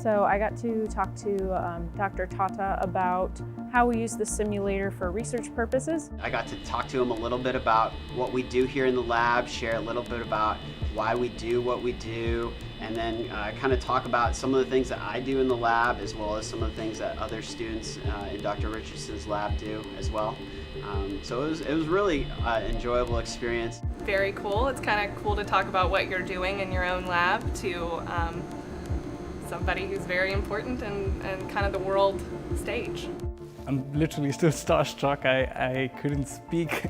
So I got to talk to Dr. Tata about how we use the simulator for research purposes. I got to talk to him a little bit about what we do here in the lab, share a little bit about why we do what we do, and then kind of talk about some of the things that I do in the lab, as well as some of the things that other students in Dr. Richardson's lab do as well. So it was really enjoyable experience. Very cool. It's kind of cool to talk about what you're doing in your own lab to somebody who's very important and kind of the world stage. I'm literally still starstruck. I couldn't speak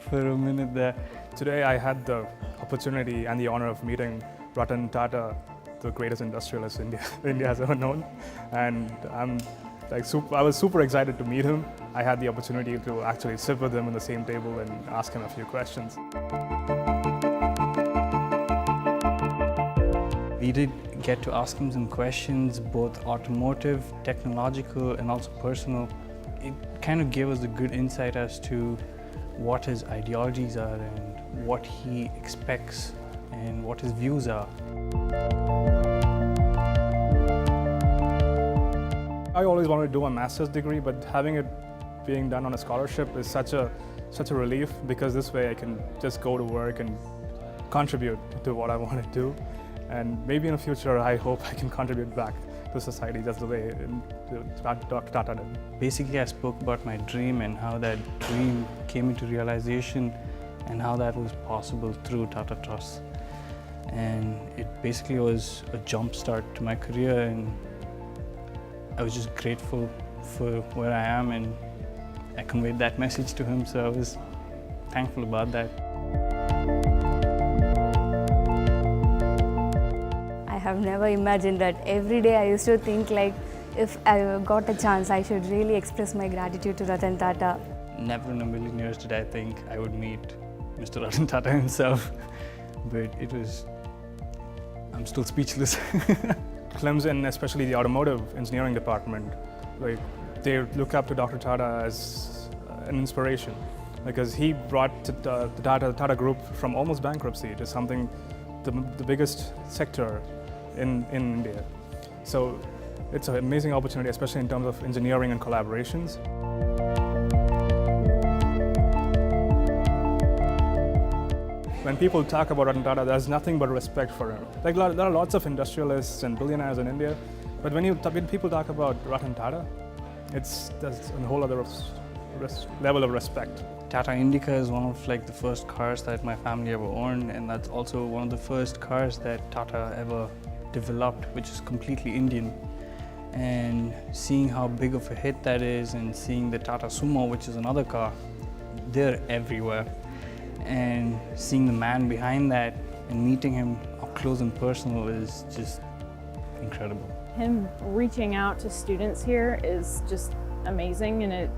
for a minute there. Today I had the opportunity and the honor of meeting Ratan Tata, the greatest industrialist India has ever known. And I was super excited to meet him. I had the opportunity to actually sit with him on the same table and ask him a few questions. We did get to ask him some questions, both automotive, technological, and also personal. It kind of gave us a good insight as to what his ideologies are and what he expects and what his views are. I always wanted to do a master's degree, but having it being done on a scholarship is such a relief, because this way I can just go to work and contribute to what I want to do. And maybe in the future, I hope I can contribute back to society just the way Dr. Tata did. Basically, I spoke about my dream and how that dream came into realization and how that was possible through Tata Trust. And it basically was a jump start to my career, and I was just grateful for where I am, and I conveyed that message to him, so I was thankful about that. I have never imagined that. Every day I used to think, like, if I got a chance, I should really express my gratitude to Ratan Tata. Never in a million years did I think I would meet Mr. Ratan Tata himself, but I'm still speechless. Clemson, especially the automotive engineering department, they look up to Dr. Tata as an inspiration, because he brought the Tata Group from almost bankruptcy to something, the biggest sector in India. So it's an amazing opportunity, especially in terms of engineering and collaborations. When people talk about Ratan Tata, there's nothing but respect for him. There are lots of industrialists and billionaires in India, but when people talk about Ratan Tata, there's a whole other level of respect. Tata Indica is one of the first cars that my family ever owned, and that's also one of the first cars that Tata ever developed, which is completely Indian. And seeing how big of a hit that is, and seeing the Tata Sumo, which is another car, they're everywhere. And seeing the man behind that and meeting him up close and personal is just incredible. Him reaching out to students here is just amazing, and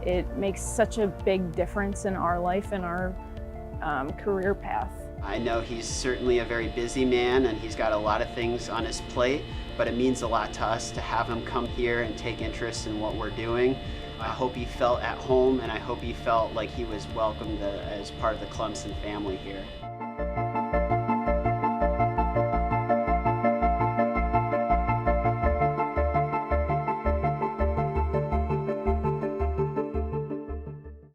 it makes such a big difference in our life and our career path. I know he's certainly a very busy man, and he's got a lot of things on his plate, but it means a lot to us to have him come here and take interest in what we're doing. I hope he felt at home, and I hope he felt like he was welcomed as part of the Clemson family here.